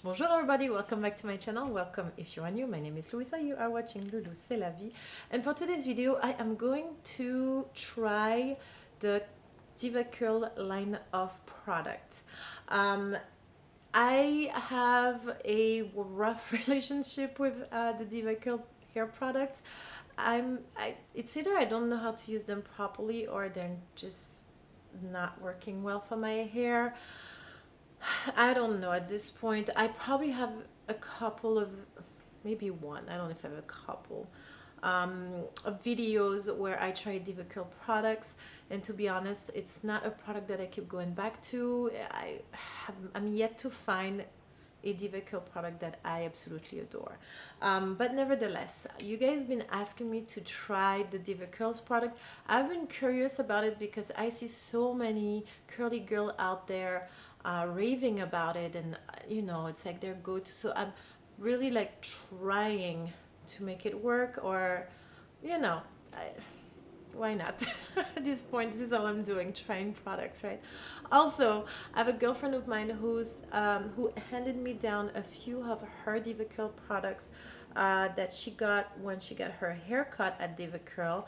Bonjour everybody, welcome back to my channel. Welcome if you are new. My name is Louisa. You are watching Loulou C'est la vie. And for today's video, I am going to try the Deva Curl line of products. I have a rough relationship with the Deva Curl hair products. It's either I don't know how to use them properly or they're just not working well for my hair. I don't know at this point. I probably have a couple of, maybe one, I don't know if I have a couple, of videos where I try Deva Curl products. And to be honest, it's not a product that I keep going back to. I'm yet to find a Deva Curl product that I absolutely adore. But nevertheless, you guys been asking me to try the Deva Curls product. I've been curious about it because I see so many curly girl out there raving about it, and it's like their go-to. So I'm really like trying to make it work, or I, why not? At this point, this is all I'm doing, trying products, right? Also, I have a girlfriend of mine who handed me down a few of her Deva Curl products that she got when she got her haircut at Deva Curl.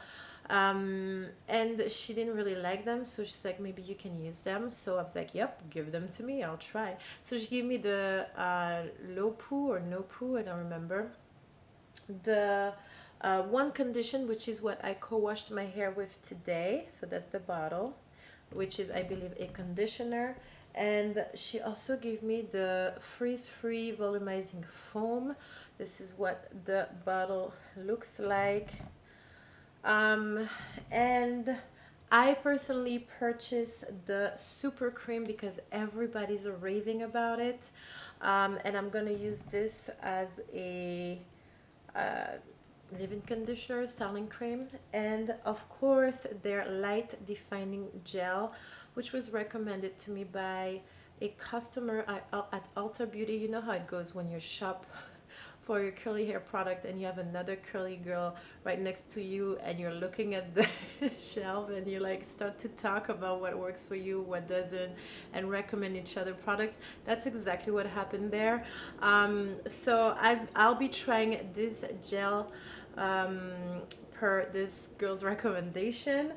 And she didn't really like them, so she's like, maybe you can use them. So I was like, yep, give them to me, I'll try. So she gave me the low poo or no poo, I don't remember, the one condition, which is what I co-washed my hair with today. So that's the bottle, which is, I believe, a conditioner. And she also gave me the Frizz free volumizing foam. This is what the bottle looks like. And I personally purchased the Supercream because everybody's raving about it. And I'm gonna use this as a leave-in conditioner, styling cream, and of course their light defining gel, which was recommended to me by a customer at Ulta Beauty. You know how it goes when you shop for your curly hair product and you have another curly girl right next to you and you're looking at the shelf and you like start to talk about what works for you, what doesn't, and recommend each other products. That's exactly what happened there. So I'll be trying this gel per this girl's recommendation,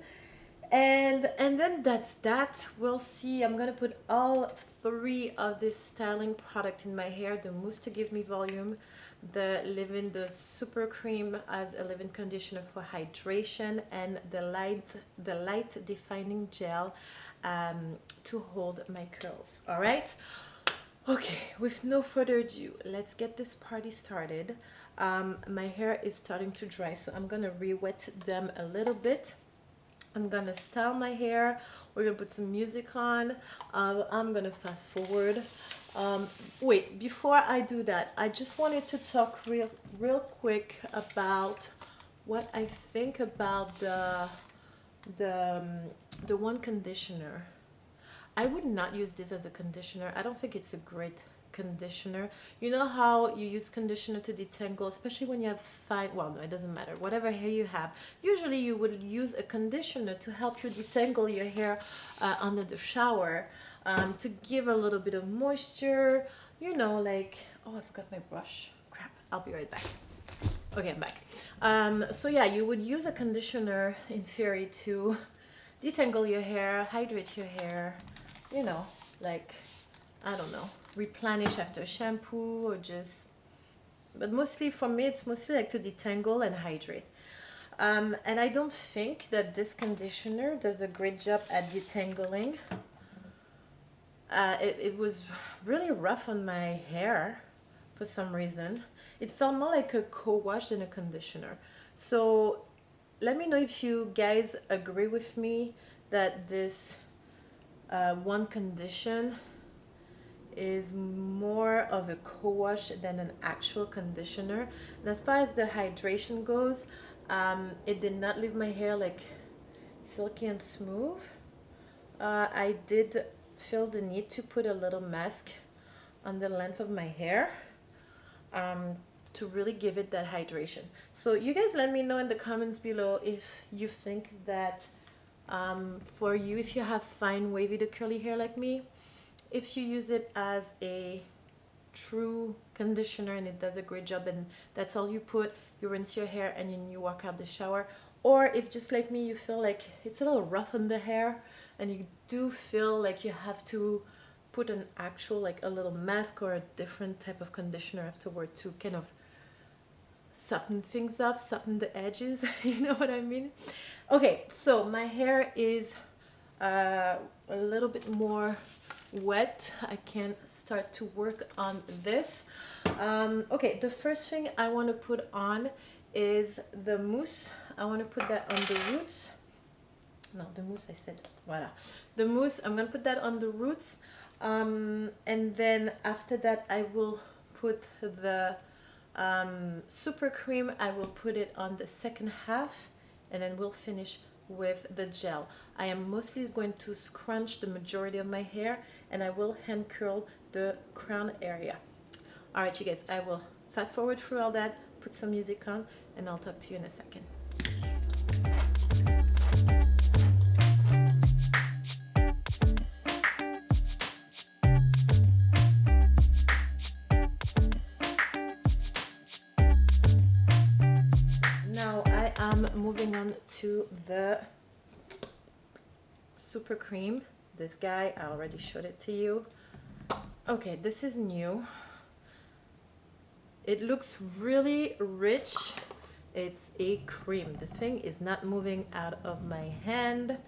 and then that's that. We'll see. I'm gonna put all three of this styling product in my hair: the mousse to give me volume, the super cream as a leave-in conditioner for hydration, and the light defining gel to hold my curls. All right. Okay, with no further ado, let's get this party started. My hair is starting to dry, so I'm gonna re-wet them a little bit. I'm gonna style my hair. We're gonna put some music on. I'm gonna fast forward. Wait, before I do that, I just wanted to talk real quick about what I think about the one conditioner. I would not use this as a conditioner. I don't think it's a great conditioner. You know how you use conditioner to detangle, especially when you have fine, well, no, it doesn't matter, whatever hair you have. Usually you would use a conditioner to help you detangle your hair under the shower, to give a little bit of moisture, like, oh, I forgot my brush. Crap, I'll be right back. Okay, I'm back. So yeah, you would use a conditioner in theory to detangle your hair, hydrate your hair, like, I don't know, replenish after shampoo, or just, but mostly for me, it's mostly like to detangle and hydrate. And I don't think that this conditioner does a great job at detangling. It was really rough on my hair for some reason. It felt more like a co-wash than a conditioner. So let me know if you guys agree with me that this one condition is more of a co-wash than an actual conditioner. And as far as the hydration goes, it did not leave my hair like silky and smooth. I did feel the need to put a little mask on the length of my hair to really give it that hydration. So you guys let me know in the comments below if you think that for you, if you have fine wavy to curly hair like me, if you use it as a true conditioner and it does a great job, and that's all you put. You rinse your hair and then you walk out the shower. Or if just like me you feel like it's a little rough on the hair and you do feel like you have to put an actual, like a little mask or a different type of conditioner afterward to kind of soften things up, soften the edges, you know what I mean? Okay, so my hair is a little bit more wet. I can start to work on this. Okay, the first thing I want to put on is the mousse. I want to put that on the roots. No, the mousse, I said, voila. The mousse, I'm going to put that on the roots. And then after that, I will put the Supercream. I will put it on the second half, and then we'll finish with the gel. I am mostly going to scrunch the majority of my hair, and I will hand curl the crown area. All right, you guys, I will fast forward through all that, put some music on, and I'll talk to you in a second. Now I am moving on to the Supercream. This guy, I already showed it to you. Okay, this is new. It looks really rich. It's a cream. The thing is not moving out of my hand.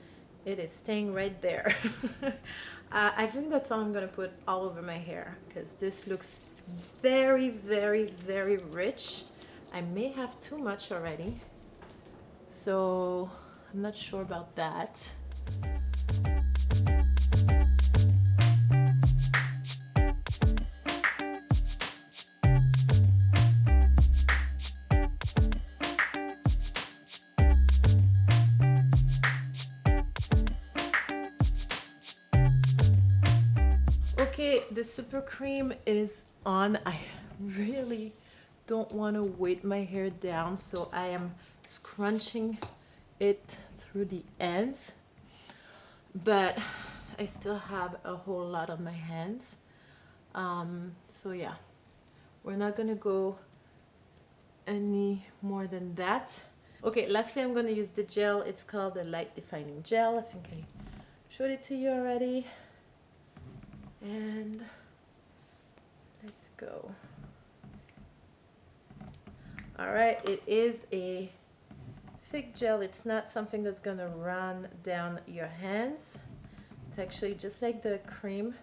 It is staying right there. I think that's all I'm gonna put all over my hair because this looks very, very, very rich. I may have too much already, so I'm not sure about that. Okay, the Supercream is on. I really don't want to weight my hair down, so I am scrunching it through the ends, but I still have a whole lot on my hands. So yeah, we're not gonna go any more than that. Okay, lastly I'm gonna use the gel. It's called the Light Defining Gel. I think I showed it to you already. And let's go. All right, it is a thick gel. It's not something that's gonna run down your hands. It's actually just like the cream,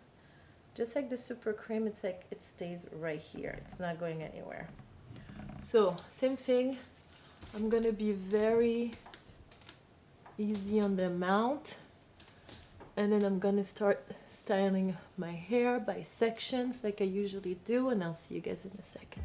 just like the Supercream. It's like it stays right here. It's not going anywhere. So same thing. I'm gonna be very easy on the amount, and then I'm gonna start styling my hair by sections like I usually do, and I'll see you guys in a second.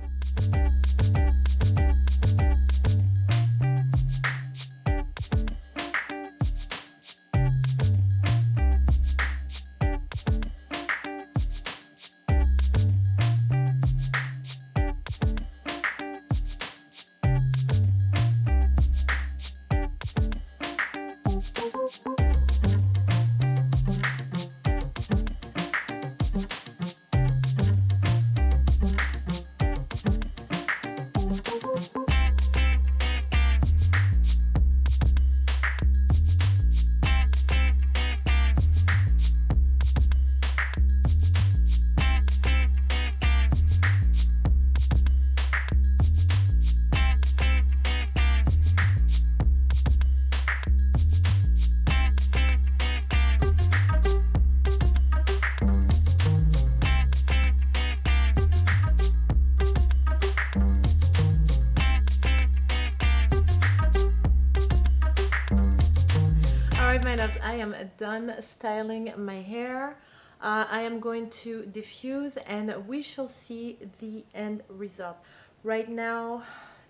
I am done styling my hair. I am going to diffuse and we shall see the end result. Right now,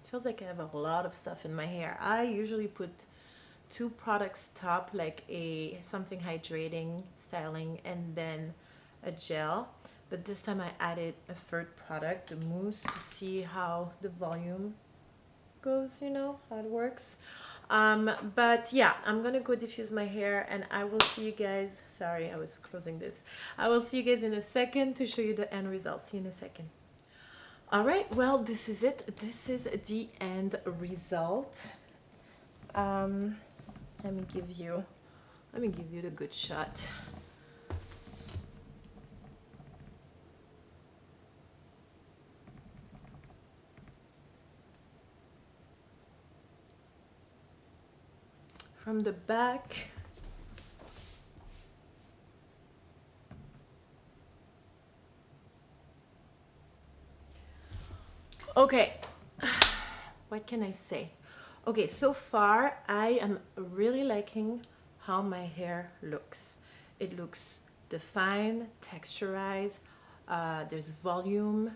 it feels like I have a lot of stuff in my hair. I usually put 2 products top, like something hydrating, styling, and then a gel. But this time I added a third product, the mousse, to see how the volume goes, you know, how it works. But yeah, I'm gonna go diffuse my hair and I will see you guys. Sorry, I was closing this. I will see you guys in a second to show you the end result. See you in a second. All right, well, this is it. This is the end result. Um, let me give you the good shot. From the back. Okay, what can I say? Okay, so far I am really liking how my hair looks. It looks defined, texturized, there's volume,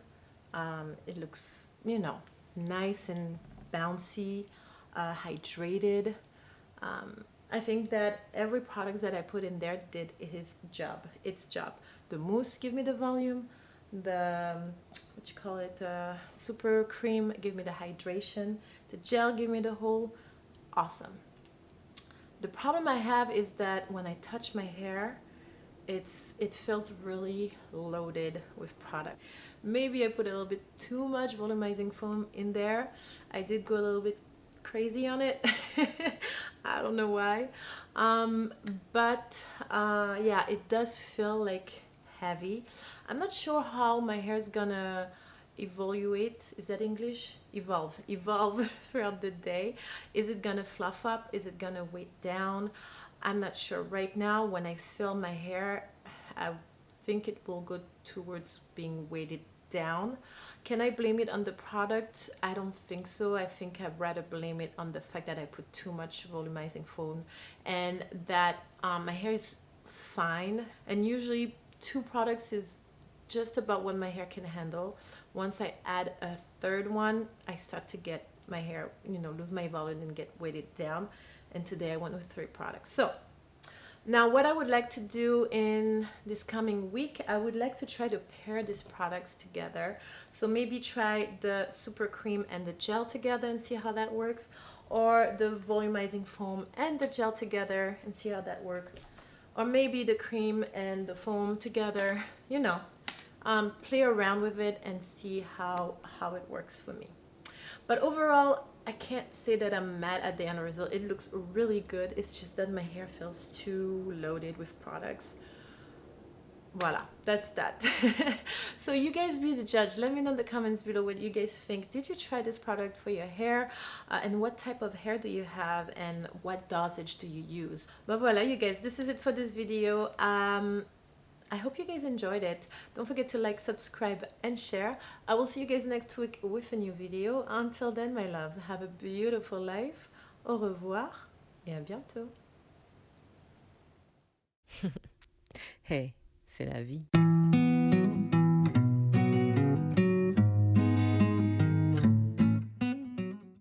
it looks, you know, nice and bouncy, hydrated. I think that every product that I put in there did its job. The mousse give me the volume, the what you call it, Supercream give me the hydration, the gel give me the whole. Awesome. The problem I have is that when I touch my hair, it feels really loaded with product. Maybe I put a little bit too much volumizing foam in there. I did go a little bit crazy on it. I don't know why, but yeah, it does feel like heavy. I'm not sure how my hair is gonna evaluate. Is that English? Evolve throughout the day. Is it gonna fluff up? Is it gonna weight down? I'm not sure. Right now, when I feel my hair, I think it will go towards being weighted down. Can I blame it on the product? I don't think so. I think I'd rather blame it on the fact that I put too much volumizing foam and that my hair is fine. And usually 2 products is just about what my hair can handle. Once I add a third one, I start to get my hair, you know, lose my volume and get weighted down. And today I went with 3 products. So now what I would like to do in this coming week, I would like to try to pair these products together. So maybe try the super cream and the gel together and see how that works, or the volumizing foam and the gel together and see how that works, or maybe the cream and the foam together, you know, play around with it and see how it works for me. But overall, I can't say that I'm mad at the end result. It looks really good. It's just that my hair feels too loaded with products. Voila, that's that. So you guys be the judge. Let me know in the comments below what you guys think. Did you try this product for your hair? And what type of hair do you have? And what dosage do you use? But voila, you guys, this is it for this video. I hope you guys enjoyed it. Don't forget to like, subscribe, and share. I will see you guys next week with a new video. Until then, my loves, have a beautiful life. Au revoir et à bientôt. Hey, c'est la vie.